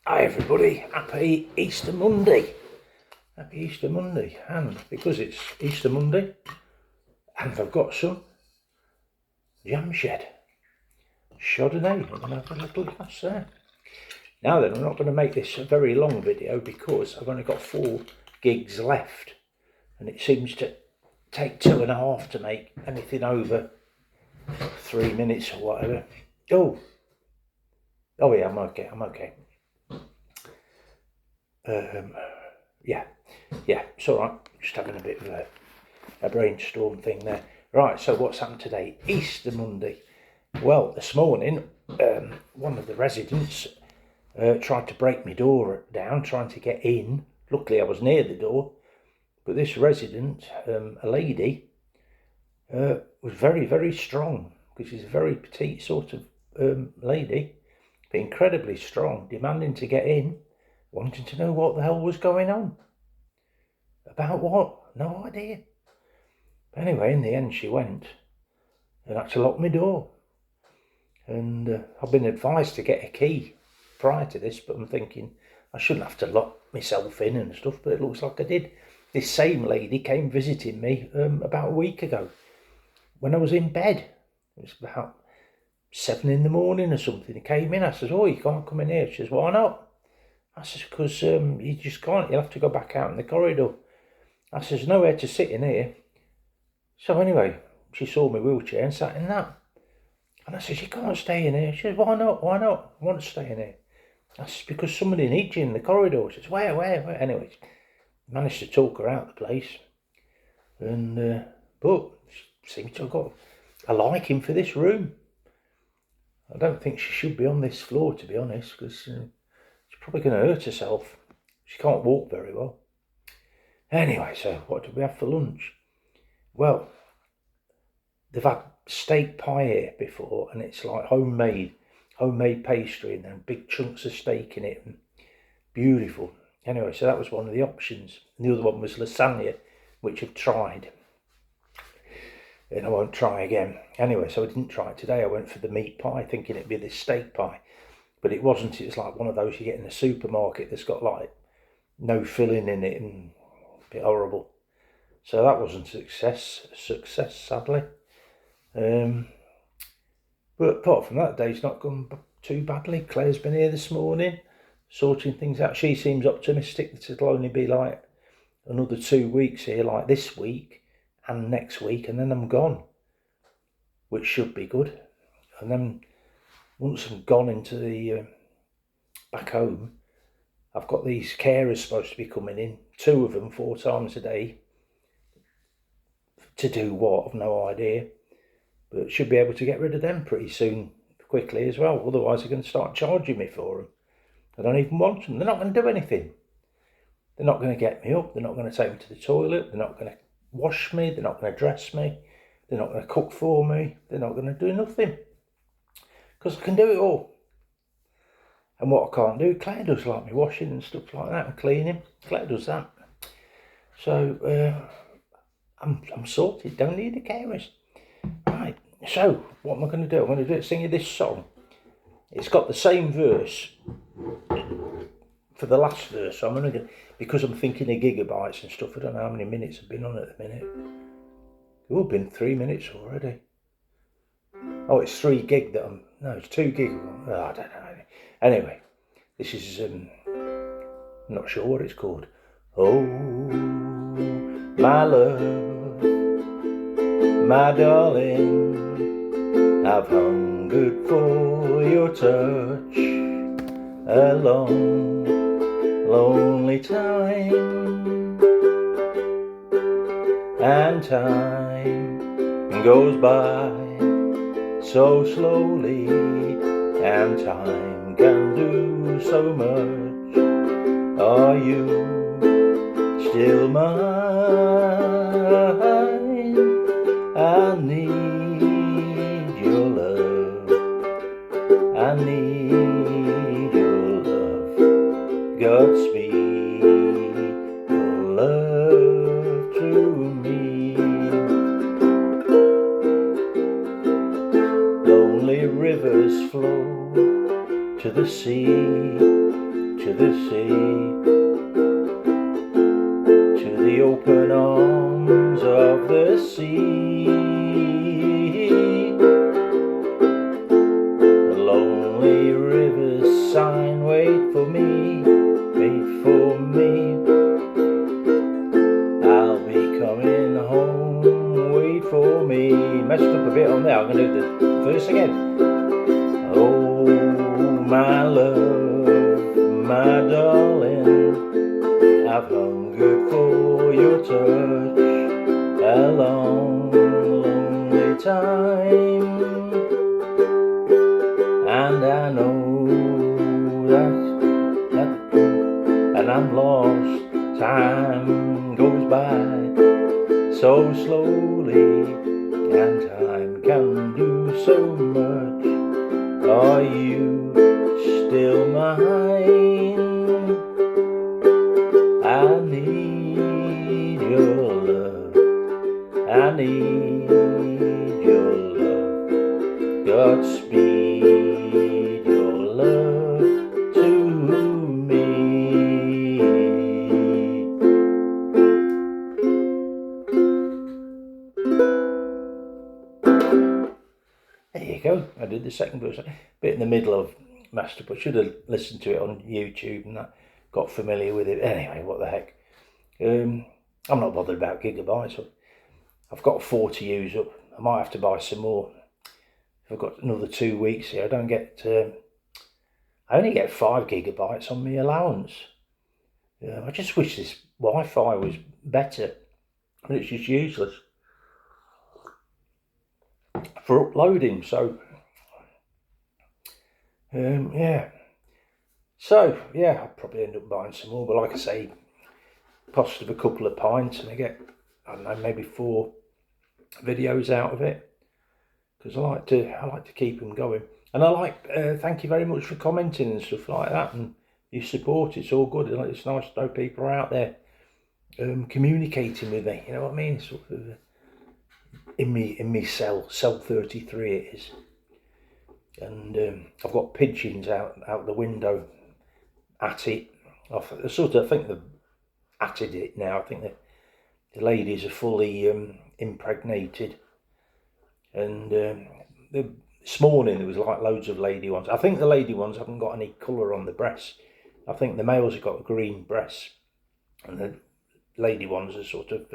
Hi everybody, happy Easter Monday. Happy Easter Monday. And because it's Easter Monday, and I've got some jam shed. Chardonnay, I'm going to have a little glass there. Now then, I'm not going to make this a very long video because I've only got 4 gigs left. And it seems to take 2.5 to make anything over 3 minutes or whatever. Oh yeah, I'm okay. Yeah, it's all right. Just having a bit of a brainstorm thing there. Right, so what's happened today? Easter Monday. Well, this morning, one of the residents tried to break my door down, trying to get in. Luckily, I was near the door. But this resident, a lady, was very, very strong, because she's a very petite sort of lady, but incredibly strong, demanding to get in, wanting to know what the hell was going on. About what? No idea. But anyway, in the end, she went and had to lock my door. And I've been advised to get a key prior to this, but I'm thinking I shouldn't have to lock myself in and stuff, but it looks like I did. This same lady came visiting me about a week ago when I was in bed. It was about 7 in the morning or something. He came in. I says, "Oh, you can't come in here." She says, "Why not?" I says, "Because you just can't. You'll have to go back out in the corridor." I says, "Nowhere to sit in here." So anyway, she saw my wheelchair and sat in that. And I says, "You can't stay in here." She says, "Why not? Why not? I want to stay in here." I says, "Because somebody needs you in the corridor." She says, Where? Anyway, managed to talk her out of the place. And, but she seems to have got a liking for this room. I don't think she should be on this floor, to be honest, because she's probably going to hurt herself. She can't walk very well. Anyway, so what did we have for lunch? Well, they've had steak pie here before, and it's like homemade pastry and then big chunks of steak in it, and beautiful. Anyway, so that was one of the options. And the other one was lasagna, which I've tried, and I won't try again. Anyway, so I didn't try it today. I went for the meat pie, thinking it'd be this steak pie, but it wasn't. It's like one of those you get in the supermarket that's got like no filling in it and a bit horrible. So that wasn't a success, sadly. But apart from that, day's not gone too badly. Claire's been here this morning, sorting things out. She seems optimistic that it'll only be like another 2 weeks here, like this week and next week, and then I'm gone, which should be good. And then once I'm gone into the back home, I've got these carers supposed to be coming in, 2 of them 4 times a day. To do what? I've no idea. But should be able to get rid of them pretty soon, quickly as well. Otherwise, they're going to start charging me for them. I don't even want them. They're not going to do anything. They're not going to get me up. They're not going to take me to the toilet. They're not going to wash me. They're not going to dress me. They're not going to cook for me. They're not going to do nothing. Because I can do it all. And what I can't do, Claire does like me washing and stuff like that and cleaning. Claire does that. So I'm sorted. Don't need a carers. Right. So what am I going to do? I'm going to sing you this song. It's got the same verse for the last verse. So I'm going to, because I'm thinking of gigabytes and stuff. I don't know how many minutes I've been on at the minute. Oh, been 3 minutes already. Oh, it's 3 gig that it's 2 gig. Oh, I don't know. Anyway, this is, I'm not sure what it's called. Oh, my love, my darling, I've hungered for your touch a long, lonely time, and time goes by so slowly, and time can do so much. Are you still mine? I need your love. I need your love. Godspeed your love to me. Lonely rivers flow to the sea, to the sea, to the open arms of the sea. The lonely river sign, wait for me, wait for me. I'll be coming home, wait for me. Messed up a bit on there, I'm going to do the verse again. Oh, my love, my darling, I've hungered for your touch a long, lonely time, and I know that and I'm lost. Time goes by so slowly, and time can do so much. Are you still mine? I need your love, I need your love. Godspeed your love to me. There you go. I did the second verse. A bit in the middle of master, but should have listened to it on YouTube and that. Got familiar with it. Anyway, what the heck. I'm not bothered about gigabytes. I've got 4 to use up. I might have to buy some more. I've got another 2 weeks here. I only get 5 gigabytes on my allowance. I just wish this Wi-Fi was better, but it's just useless for uploading. So yeah. So yeah, I'll probably end up buying some more. But like I say, cost of a couple of pints, and I get, I don't know, maybe 4 videos out of it, because I like to keep them going. And I like, thank you very much for commenting and stuff like that, and your support. It's all good. It's nice to know people are out there communicating with me. You know what I mean? Sort of in me cell 33 it is, and I've got pigeons out the window at it. I think they've atted it now. I think the ladies are fully impregnated, and this morning there was like loads of lady ones. I think the lady ones haven't got any colour on the breasts. I think the males have got green breasts, and the lady ones are sort of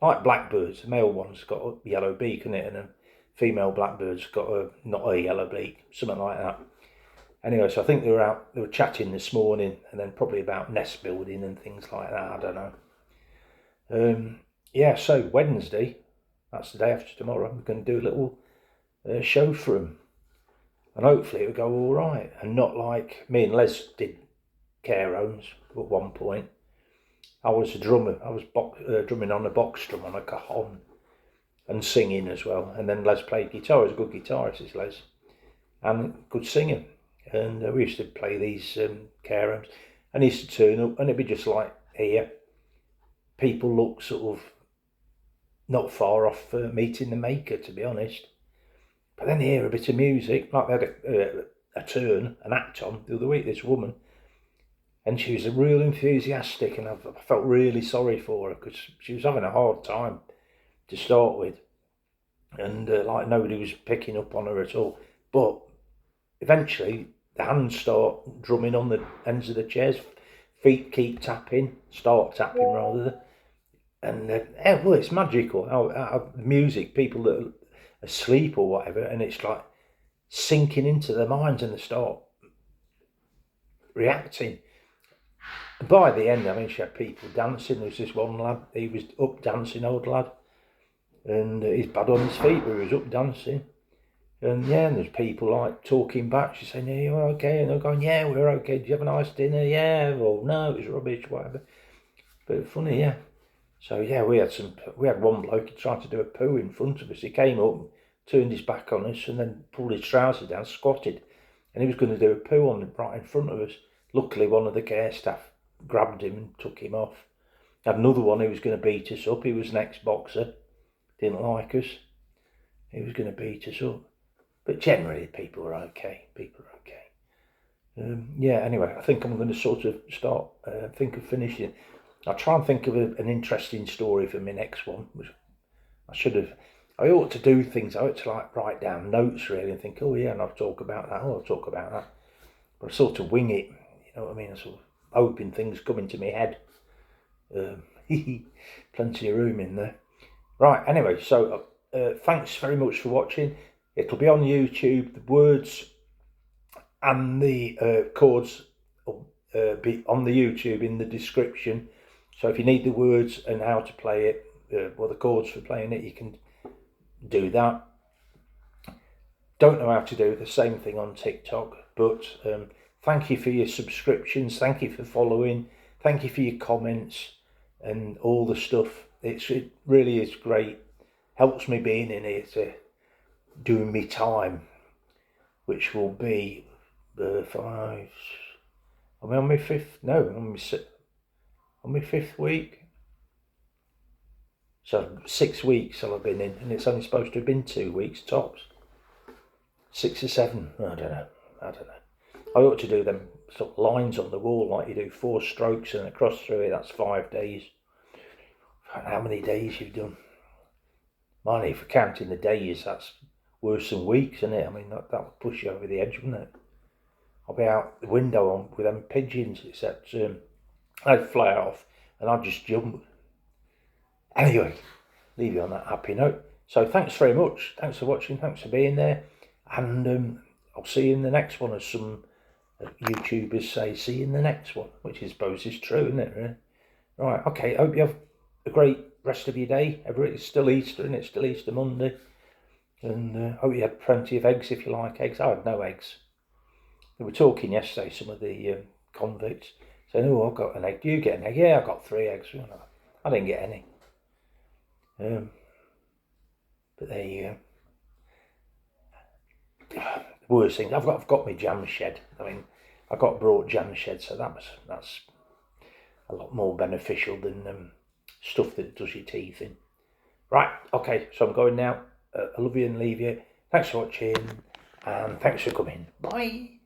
like blackbirds. The male one's got a yellow beak in it, and a female blackbird's got not a yellow beak, something like that. Anyway, so I think they were chatting this morning, and then probably about nest building and things like that. I don't know. Yeah, so Wednesday, that's the day after tomorrow, we're going to do a little show for them, and hopefully it'll go all right, and not like me and Les did care homes at one point. I was a drummer. I was drumming on a box drum on a cajon and singing as well. And then Les played guitar. He was a good guitarist, is Les, and good singer. And we used to play these care homes, and he used to turn up, and it'd be just like here. People look sort of not far off meeting the maker, to be honest. But then hear a bit of music, like they had an act on the other week, this woman. And she was real enthusiastic, and I felt really sorry for her, because she was having a hard time to start with. And like nobody was picking up on her at all. But eventually the hands start drumming on the ends of the chairs, feet keep tapping, start tapping rather. And well, it's magical. How music, people that are asleep or whatever, and it's like sinking into their minds, and they start reacting. By the end, I mean, she had people dancing. There was this one lad, he was up dancing, old lad, and he's bad on his feet, but he was up dancing. And yeah, and there's people like talking back. She's saying, "Yeah, you're okay," and they're going, "Yeah, we're okay. Did you have a nice dinner?" "Yeah," "Well, no, it was rubbish," whatever. But funny, yeah. So yeah, we had one bloke, he tried to do a poo in front of us. He came up, turned his back on us, and then pulled his trousers down, squatted, and he was going to do a poo right in front of us. Luckily, one of the care staff grabbed him and took him off. Had another one who was going to beat us up. He was an ex-boxer, didn't like us. He was going to beat us up. But generally, people are okay. Yeah, anyway, I think I'm going to sort of start, think of finishing. I'll try and think of an interesting story for my next one, which I ought to do things, I ought to like write down notes really and think, oh yeah, and I'll talk about that, I'll talk about that. But I sort of wing it, you know what I mean? I sort of hoping things come into my head. Plenty of room in there. Right, anyway, so thanks very much for watching. It'll be on YouTube, the words and the chords will be on the YouTube in the description. So if you need the words and how to play it, the chords for playing it, you can do that. Don't know how to do the same thing on TikTok, but thank you for your subscriptions, thank you for following, thank you for your comments and all the stuff. It really is great. Helps me being in here to doing me time, which will be 5. Am I on my 5th? No, on my 5th week. So 6 weeks I've been in, and it's only supposed to have been 2 weeks tops. 6 or 7, I don't know. I ought to do them sort of lines on the wall like you do, 4 strokes and across through it, that's 5 days. I don't know how many days you've done. Money, for counting the days, that's worse than weeks, isn't it? I mean, that would push you over the edge, wouldn't it? I'll be out the window on with them pigeons, except I'd fly off and I'd just jump. Anyway, leave you on that happy note. So thanks very much. Thanks for watching. Thanks for being there. And I'll see you in the next one, as some YouTubers say, see you in the next one, which I suppose is true, isn't it? Really? Right, okay, hope you have a great rest of your day. It's still Easter, and it's still Easter Monday. And hope you had plenty of eggs if you like eggs. I had no eggs. We were talking yesterday, some of the convicts, saying, oh, I've got an egg. Do you get an egg? Yeah, I've got 3 eggs. I didn't get any. But there you go. Worst thing, I've got my jam shed. I mean, I got brought jam shed, so that's a lot more beneficial than stuff that does your teeth in. Right, okay, so I'm going now. I love you and leave you. Thanks for watching, and thanks for coming. Bye.